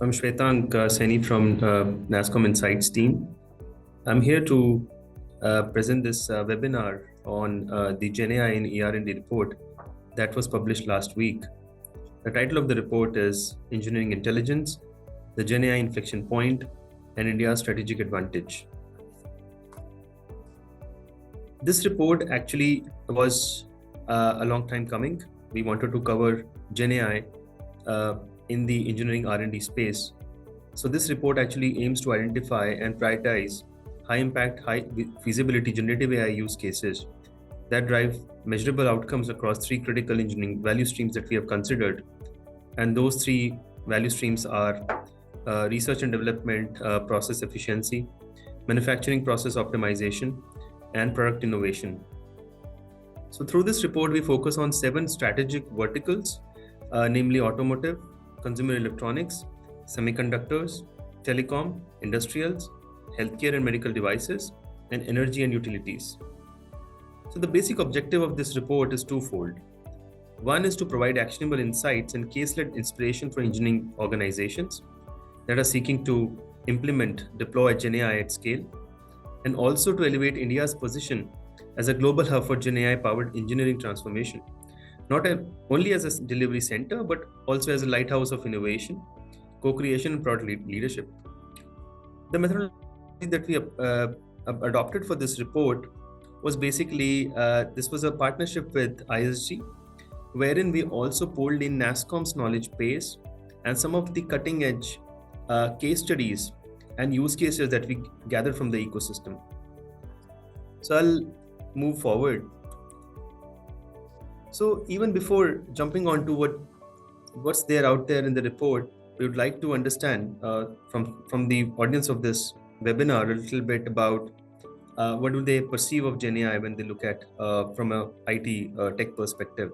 I'm Shwetank Saini from Nasscom Insights team. I'm here to present this webinar on the GenAI in ER&D report that was published last week. The title of the report is Engineering Intelligence, the GenAI Inflection Point, and India's Strategic Advantage. This report actually was a long time coming. We wanted to cover GenAI in the engineering R&D space. So this report actually aims to identify and prioritize high impact, high feasibility generative AI use cases that drive measurable outcomes across three critical engineering value streams that we have considered. And those three value streams are research and development, process efficiency, manufacturing process optimization, and product innovation. So through this report, we focus on 7 strategic verticals, namely automotive, consumer electronics, semiconductors, telecom, industrials, healthcare and medical devices, and energy and utilities. So the basic objective of this report is twofold. One is to provide actionable insights and case-led inspiration for engineering organizations that are seeking to implement, deploy GenAI at scale, and also to elevate India's position as a global hub for GenAI-powered engineering transformation, not only as a delivery center, but also as a lighthouse of innovation, co-creation, and product leadership. The methodology that we adopted for this report was basically, this was a partnership with ISG, wherein we also pulled in Nasscom's knowledge base and some of the cutting-edge case studies and use cases that we gathered from the ecosystem. So I'll move forward. So even before jumping on to what's there out there in the report, we would like to understand from the audience of this webinar a little bit about what do they perceive of GenAI when they look at from a IT tech perspective.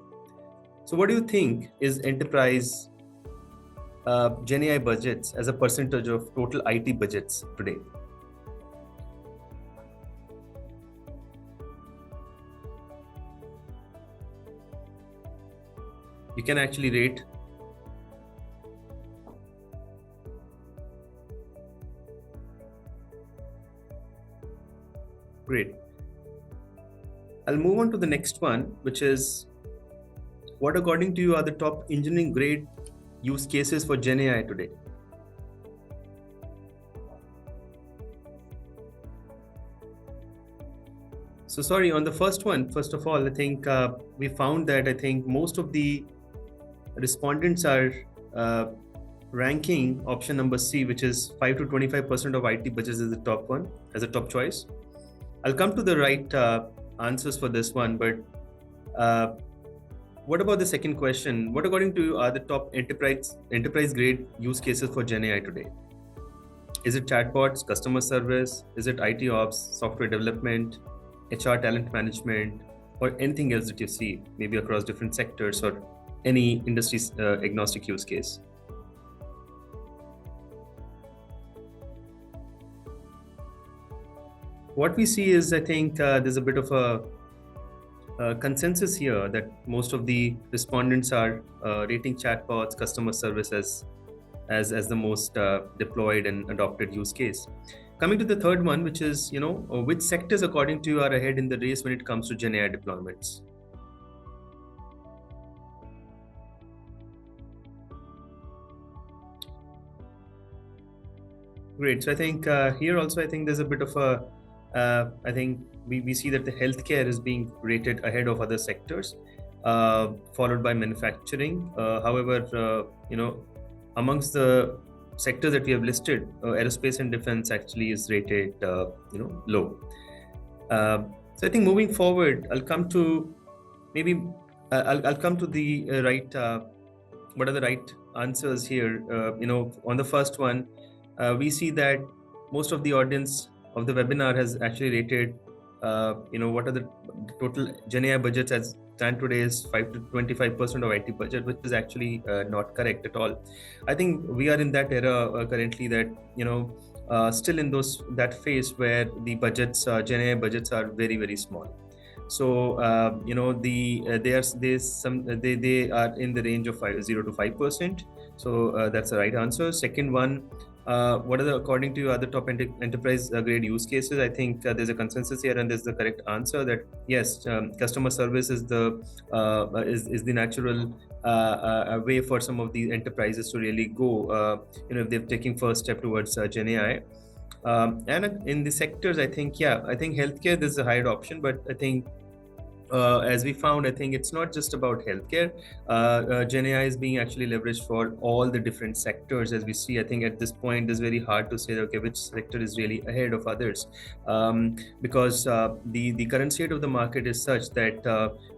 So what do you think is enterprise GenAI budgets as a percentage of total IT budgets today? You can actually rate. Great. I'll move on to the next one, which is what according to you are the top engineering grade use cases for GenAI today? So sorry, on the first one, first of all, I think we found that I think most of the respondents are ranking option number C, which is 5 to 25% of IT budgets as the top one, as a top choice. I'll come to the right answers for this one, but what about the second question? What according to you are the top enterprise grade use cases for GenAI today? Is it chatbots, customer service? Is it IT ops, software development, HR talent management, or anything else that you see, maybe across different sectors or any industry agnostic use case? What we see is, I think there's a bit of a consensus here that most of the respondents are rating chatbots, customer service as the most deployed and adopted use case. Coming to the third one, which is, which sectors according to you are ahead in the race when it comes to GenAI deployments? Great. So I think here also, I think there's a bit of a, I think we see that the healthcare is being rated ahead of other sectors, followed by manufacturing. However, amongst the sectors that we have listed, aerospace and defense actually is rated, low. So I think moving forward, I'll come to maybe I'll come to the right. What are the right answers here? On the first one, we see that most of the audience of the webinar has actually rated, what are the total GenAI budgets as stand today is 5 to 25% of IT budget, which is actually not correct at all. I think we are in that era currently that, still in that phase where the budgets, GenAI budgets are very, very small. So, they are in the range of 0 to 5%. So that's the right answer. Second one, what are the, according to you, other top enterprise grade use cases? I think there's a consensus here, and there's the correct answer that yes, customer service is is the natural way for some of these enterprises to really go. If they're taking first step towards Gen AI. And in the sectors, I think healthcare, there's a higher option, but I think as we found, I think it's not just about healthcare. Gen AI is being actually leveraged for all the different sectors. As we see, I think at this point, it's very hard to say, okay, which sector is really ahead of others, because the current state of the market is such that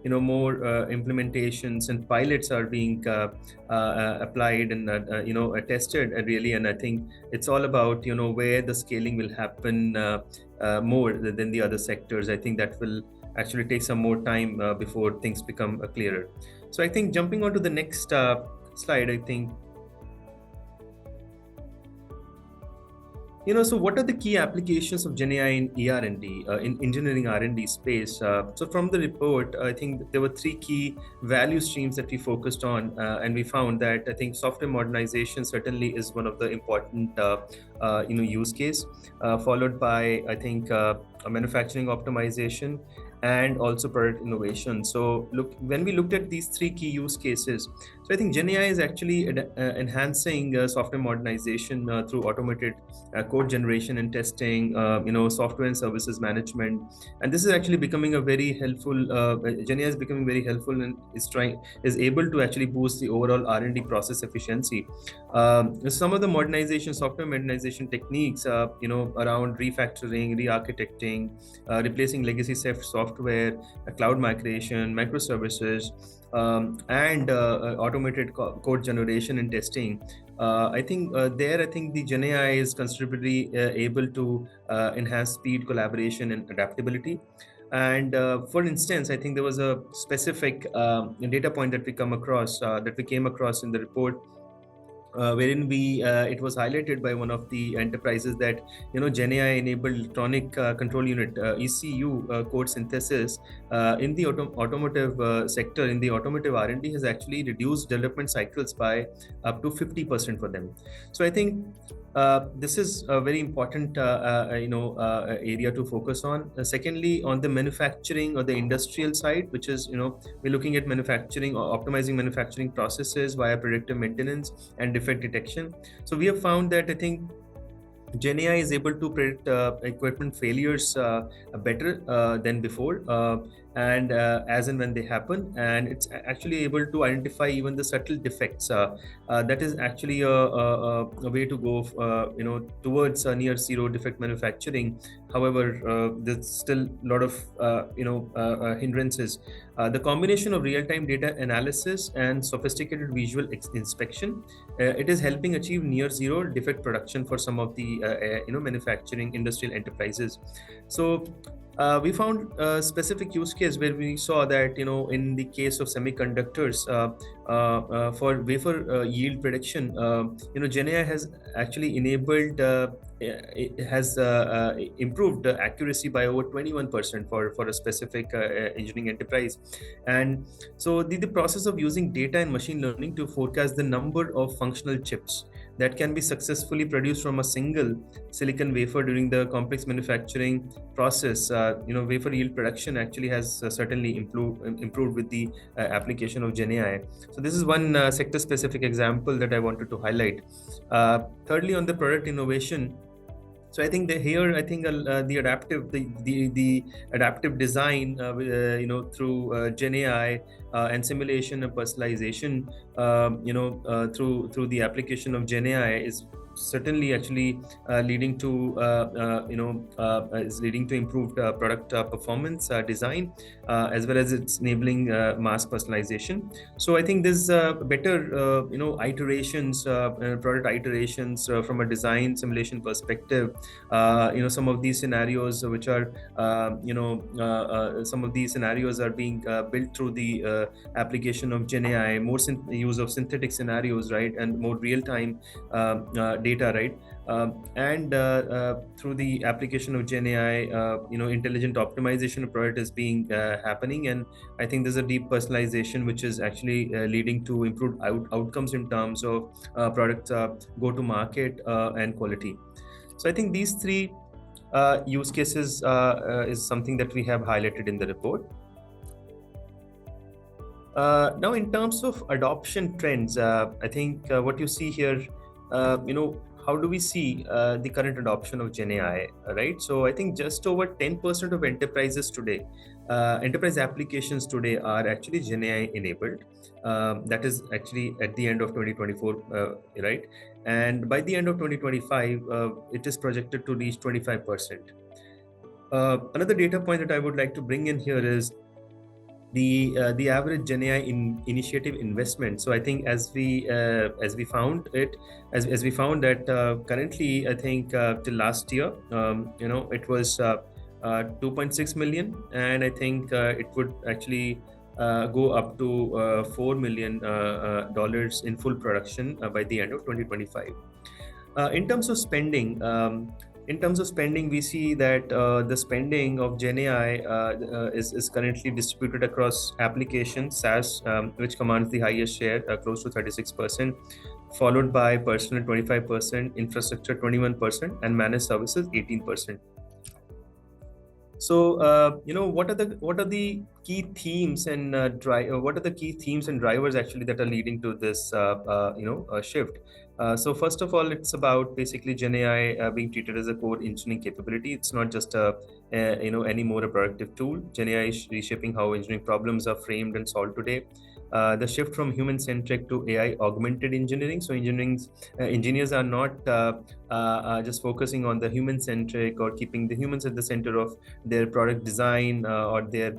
more implementations and pilots are being applied and tested really. And I think it's all about where the scaling will happen more than the other sectors. I think that will actually take some more time before things become clearer. So I think jumping on to the next slide, I think, so what are the key applications of Gen AI in ER&D, in engineering R&D space? So from the report, I think there were three key value streams that we focused on, and we found that I think software modernization certainly is one of the important use case, followed by I think manufacturing optimization, and also product innovation. So when we looked at these three key use cases, so I think Gen AI is actually enhancing software modernization through automated code generation and testing, software and services management. And this is actually becoming a very helpful, Gen AI is becoming very helpful and is able to actually boost the overall R&D process efficiency. Some of the software modernization techniques, around refactoring, re-architecting, replacing legacy software, cloud migration, microservices, and automated code generation and testing. I think the Gen AI is considerably able to enhance speed, collaboration, and adaptability. And for instance, I think there was a specific data point that we came across in the report, wherein it was highlighted by one of the enterprises that Gen AI enabled electronic control unit ECU code synthesis in the automotive sector. In the automotive R&D has actually reduced development cycles by up to 50% for them. So I think this is a very important area to focus on. Secondly, on the manufacturing or the industrial side, which is we're looking at manufacturing or optimizing manufacturing processes via predictive maintenance and defect detection. So we have found that I think Gen AI is able to predict equipment failures better than before, and as and when they happen, and it's actually able to identify even the subtle defects. That is actually a way to go, towards near zero defect manufacturing. However, there's still a lot of hindrances. The combination of real-time data analysis and sophisticated visual inspection, it is helping achieve near zero defect production for some of the manufacturing industrial enterprises. So we found a specific use case where we saw that in the case of semiconductors, for wafer yield prediction, Gen AI has actually enabled it has improved the accuracy by over 21% for a specific engineering enterprise. And so the process of using data and machine learning to forecast the number of functional chips that can be successfully produced from a single silicon wafer during the complex manufacturing process, wafer yield production actually has certainly improved with the application of Gen AI. So this is one sector specific example that I wanted to highlight. Thirdly, on the product innovation, so I think the adaptive design, through Gen AI and simulation and personalization, through the application of Gen AI is certainly actually leading to improved product performance design, as well as it's enabling mass personalization. So I think there's better iterations, product iterations from a design simulation perspective. Some of these scenarios which are some of these scenarios are being built through the application of GenAI, more use of synthetic scenarios, right, and more real-time data, right, and through the application of GenAI, intelligent optimization of product is being happening, and I think there's a deep personalization which is actually leading to improved outcomes in terms of product go-to-market and quality. So I think these three use cases is something that we have highlighted in the report. Now, in terms of adoption trends, I think what you see here, how do we see the current adoption of GenAI, right? So I think just over 10% of enterprises today, enterprise applications today are actually GenAI enabled. That is actually at the end of 2024, right? And by the end of 2025, it is projected to reach 25%. Another data point that I would like to bring in here is the average GenAI initiative investment. So I think as we found that currently, I think till last year, it was 2.6 million, and I think it would actually go up to $4 million dollars in full production by the end of 2025. In terms of spending, we see that the spending of GenAI is currently distributed across applications, SaaS, which commands the highest share, close to 36%, followed by personal 25%, infrastructure 21%, and managed services 18%. So, what are the key themes and what are the key themes and drivers actually that are leading to this, shift? So first of all, it's about basically GenAI being treated as a core engineering capability. It's not just anymore a productive tool. GenAI is reshaping how engineering problems are framed and solved today. The shift from human-centric to AI-augmented engineering. So engineers are not just focusing on the human-centric or keeping the humans at the center of their product design or their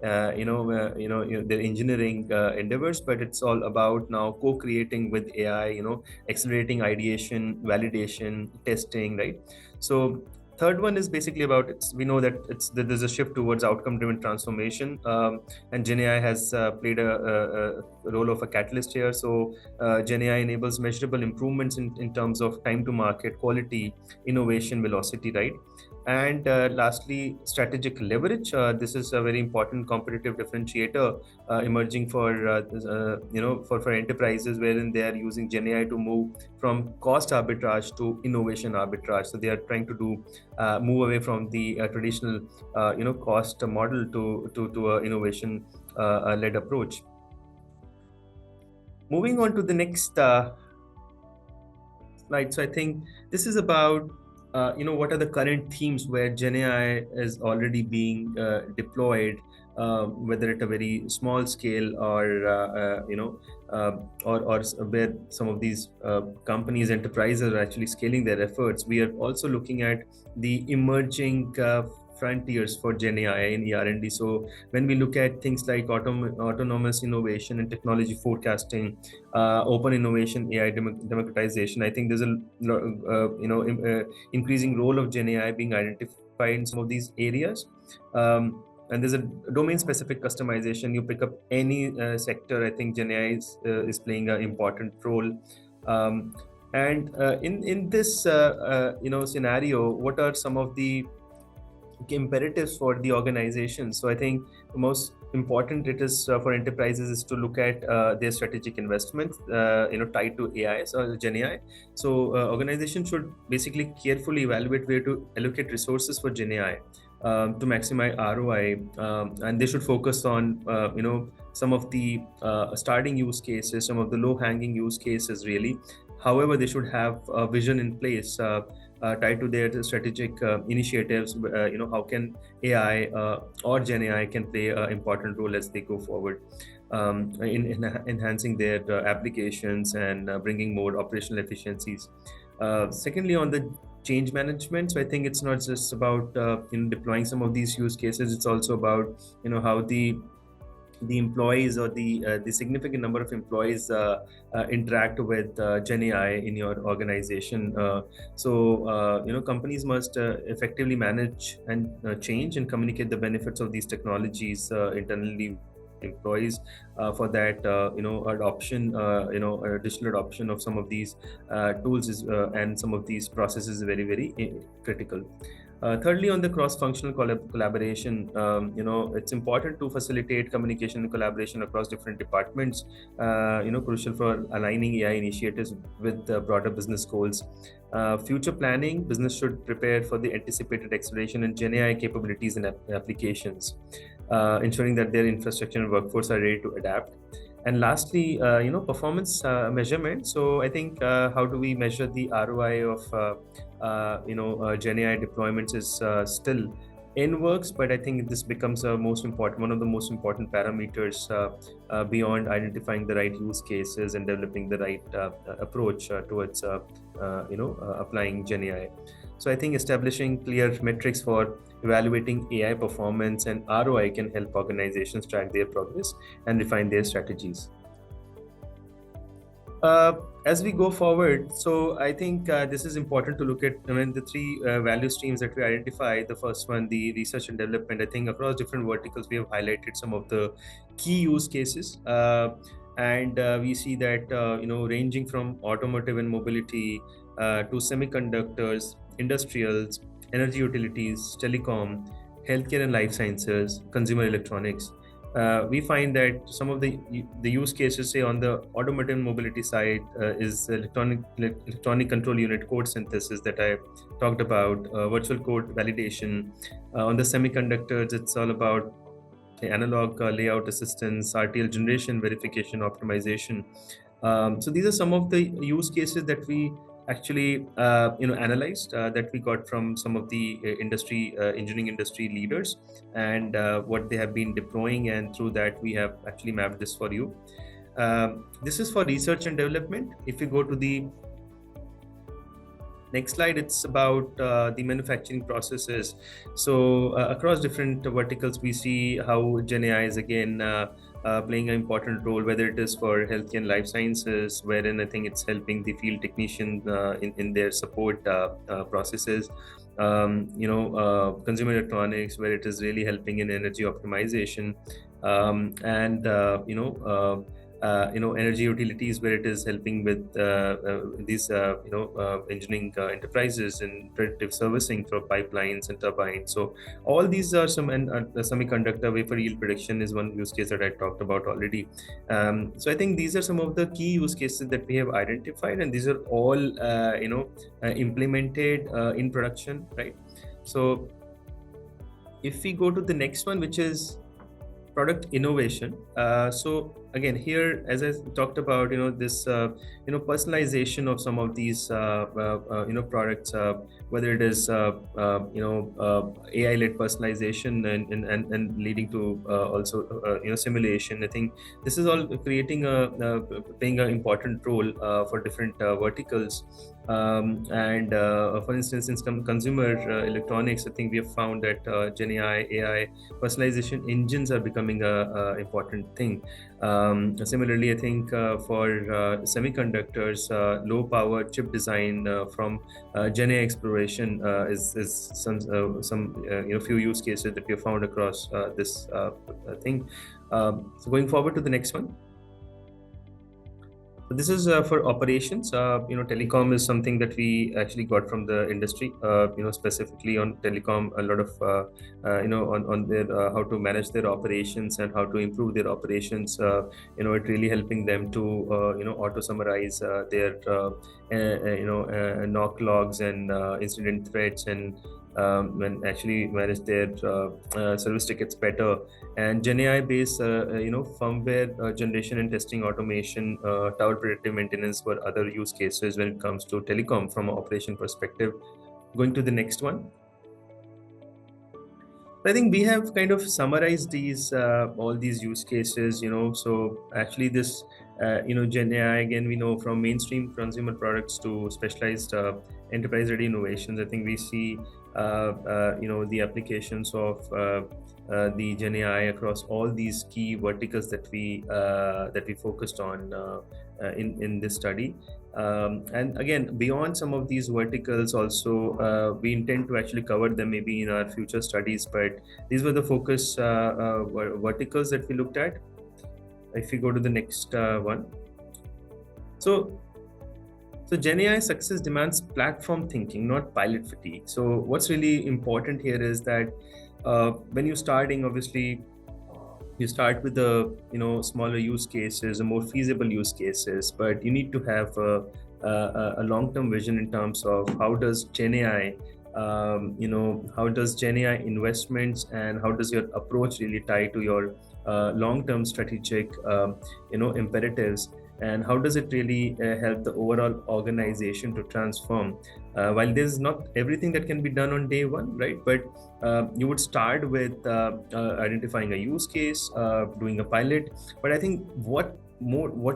their engineering endeavors, but it's all about now co-creating with AI, accelerating ideation, validation, testing, right? So third one is basically about we know that there's a shift towards outcome-driven transformation, and GenAI has played a role of a catalyst here. So GenAI enables measurable improvements in terms of time to market, quality, innovation, velocity, right? And lastly, strategic leverage. This is a very important competitive differentiator emerging for enterprises, wherein they are using GenAI to move from cost arbitrage to innovation arbitrage. So they are trying to move away from the traditional cost model to a innovation led approach. Moving on to the next slide. So I think this is about what are the current themes where GenAI is already being deployed, whether at a very small scale or where some of these companies, enterprises are actually scaling their efforts. We are also looking at the emerging frontiers for GenAI in ER&D. So when we look at things like autonomous innovation and technology forecasting, open innovation, AI democratization, I think there's a increasing role of GenAI being identified in some of these areas. And there's a domain-specific customization. You pick up any sector, I think GenAI is playing an important role. And in this scenario, what are some of the imperatives for the organization? So I think the most important it is for enterprises is to look at their strategic investments tied to AI, so GenAI. So organizations should basically carefully evaluate where to allocate resources for GenAI to maximize ROI, and they should focus on some of the starting use cases, some of the low-hanging use cases really. However, they should have a vision in place tied to their strategic initiatives. How can AI or GenAI can play an important role as they go forward in enhancing their applications and bringing more operational efficiencies. Secondly, on the change management, so I think it's not just about deploying some of these use cases. It's also about how the employees or the significant number of employees interact with GenAI in your organization. Companies must effectively manage and change and communicate the benefits of these technologies internally employees for that adoption, additional adoption of some of these tools and some of these processes is very, very critical. Thirdly, on the cross-functional collaboration, it's important to facilitate communication and collaboration across different departments, crucial for aligning AI initiatives with the broader business goals. Future planning, business should prepare for the anticipated acceleration in GenAI capabilities and applications, ensuring that their infrastructure and workforce are ready to adapt. And lastly, performance measurement. So I think how do we measure the ROI of GenAI deployments is still in works, but I think this becomes one of the most important parameters beyond identifying the right use cases and developing the right approach towards applying GenAI. So I think establishing clear metrics for evaluating AI performance and ROI can help organizations track their progress and refine their strategies. As we go forward, so I think this is important to look at the three value streams that we identify. The first one, the research and development. I think across different verticals, we have highlighted some of the key use cases. And we see that, ranging from automotive and mobility to semiconductors, industrials, energy utilities, telecom, healthcare and life sciences, consumer electronics. We find that some of the use cases, say on the automotive mobility side, is electronic control unit code synthesis that I talked about, virtual code validation. On the semiconductors, it's all about analog layout assistance, RTL generation, verification, optimization. So these are some of the use cases that we actually analyzed that we got from some of the engineering industry leaders, and what they have been deploying, and through that we have actually mapped this for you. This is for research and development. If you go to the next slide, it's about the manufacturing processes. So across different verticals, we see how GenAI is again playing an important role, whether it is for healthcare and life sciences, wherein I think it's helping the field technician in their support processes. Consumer electronics, where it is really helping in energy optimization, and energy utilities, where it is helping with these engineering enterprises and predictive servicing for pipelines and turbines. So all these are some, and semiconductor wafer yield prediction is one use case that I talked about already. So I think these are some of the key use cases that we have identified, and these are all implemented in production, right? So if we go to the next one, which is product innovation. So again, here, as I talked about, this personalization of some of these products, whether it is AI-led personalization and leading to also simulation. I think this is all playing an important role for different verticals. For instance, in consumer electronics, I think we have found that GenAI, AI personalization engines are becoming an important thing. Similarly, I think for semiconductors, low power chip design from GenAI exploration is some few use cases that we have found across this thing. So going forward to the next one. So this is for operations. Telecom is something that we actually got from the industry. Specifically on telecom, a lot of on their how to manage their operations and how to improve their operations. It really helping them to auto summarize their knock logs and incident threats, and actually manage their service tickets better. And GenAI based firmware generation and testing automation, tower predictive maintenance were other use cases when it comes to telecom from an operation perspective. Going to the next one. I think we have kind of summarized these all these use cases. So actually this GenAI, again, we know from mainstream consumer products to specialized enterprise ready innovations. I think we see the applications of the GenAI across all these key verticals that we focused on in this study. And again, beyond some of these verticals also, we intend to actually cover them maybe in our future studies, but these were the focus verticals that we looked at. if you go to the next one. So GenAI success demands platform thinking, not pilot fatigue. So what's really important here is that when you're starting, obviously, you start with the smaller use cases, the more feasible use cases, but you need to have a long-term vision in terms of how does GenAI, how does GenAI investments and how does your approach really tie to your long-term strategic imperatives, and how does it really help the overall organization to transform. While there's not everything that can be done on day one, right? But you would start with identifying a use case, doing a pilot. But I think what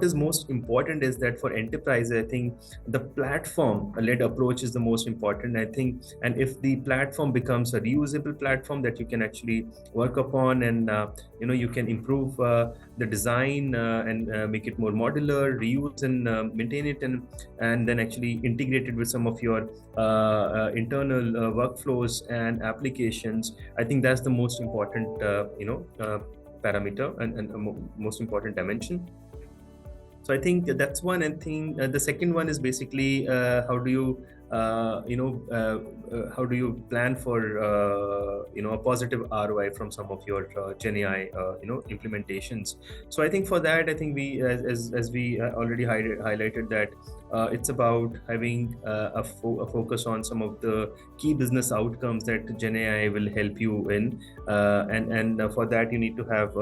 is most important is that for enterprise, I think the platform led approach is the most important, I think. And if the platform becomes a reusable platform that you can actually work upon, and you can improve the design and make it more modular, reuse and maintain it, and then actually integrate it with some of your internal workflows and applications. I think that's the most important parameter and most important dimension. So I think that's one. I think the second one is basically how do you how do you plan for a positive ROI from some of your GenAI implementations. So I think for that, I think we as we already highlighted that it's about having a focus on some of the key business outcomes that GenAI will help you in, and for that you need to have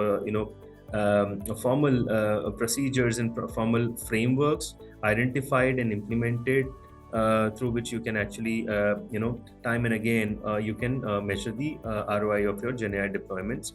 formal procedures and formal frameworks identified and implemented, through which you can actually, time and again, you can measure the ROI of your GenAI deployments.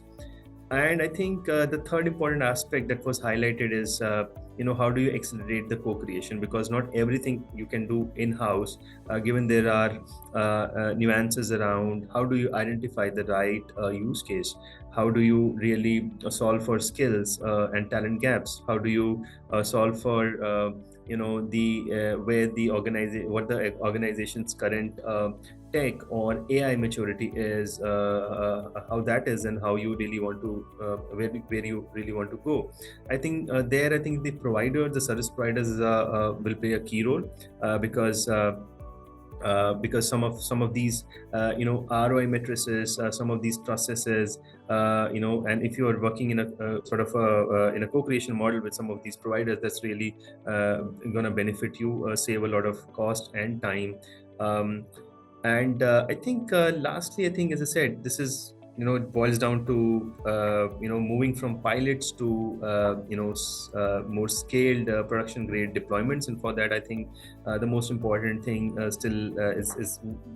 And I think the third important aspect that was highlighted is, how do you accelerate the co-creation? Because not everything you can do in-house, given there are nuances around how do you identify the right use case? How do you really solve for skills and talent gaps? How do you solve for where the what the organization's current tech or AI maturity is, how that is, and how you really want to where you really want to go. I think I think the service providers will play a key role, because some of these ROI matrices, some of these processes, and if you are working in a sort of in a co-creation model with some of these providers, that's really going to benefit you, save a lot of cost and time. And I think lastly, I think, as I said, this is it boils down to moving from pilots to more scaled production grade deployments. And for that, I think the most important thing still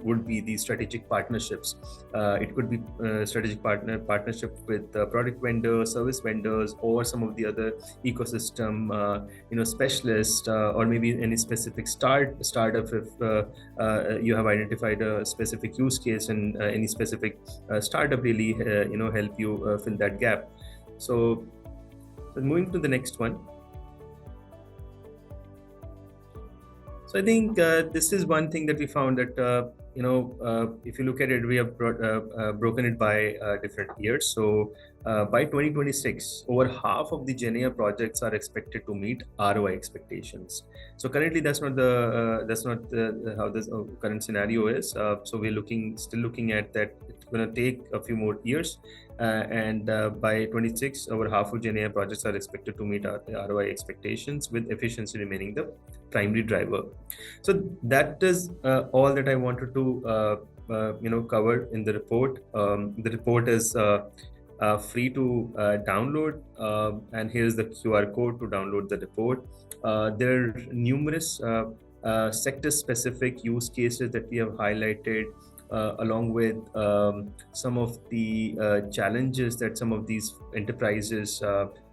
would be the strategic partnerships. It could be strategic partnership with product vendors, service vendors, or some of the other ecosystem specialists, or maybe any specific startup if you have identified a specific use case, and any specific startup really help you fill that gap. So moving to the next one. So I think this is one thing that we found that if you look at it, we have broken it by different years. So by 2026, over half of the GenAI projects are expected to meet ROI expectations. So currently, that's not how this current scenario is. So we're still looking at that. It's going to take a few more years, and by 26, over half of GenAI projects are expected to meet ROI expectations, with efficiency remaining the primary driver. So that is all that I wanted to cover in the report. The report is free to download, and here's the QR code to download the report. There are numerous sector-specific use cases that we have highlighted, along with some of the challenges that some of these enterprises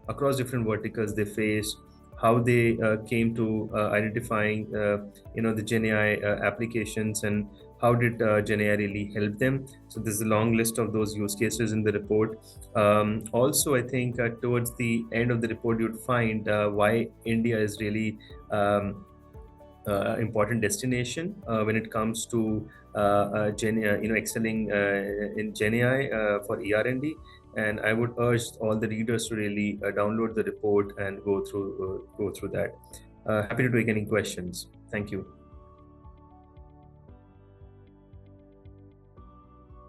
across different verticals they face, how they came to identifying the GenAI applications, and how did GenAI really help them. So there's a long list of those use cases in the report. Also, I think towards the end of the report, you'd find why India is really important destination when it comes to excelling in GenAI for ER&D. and I would urge all the readers to really download the report and go through that. Happy to take any questions. Thank you.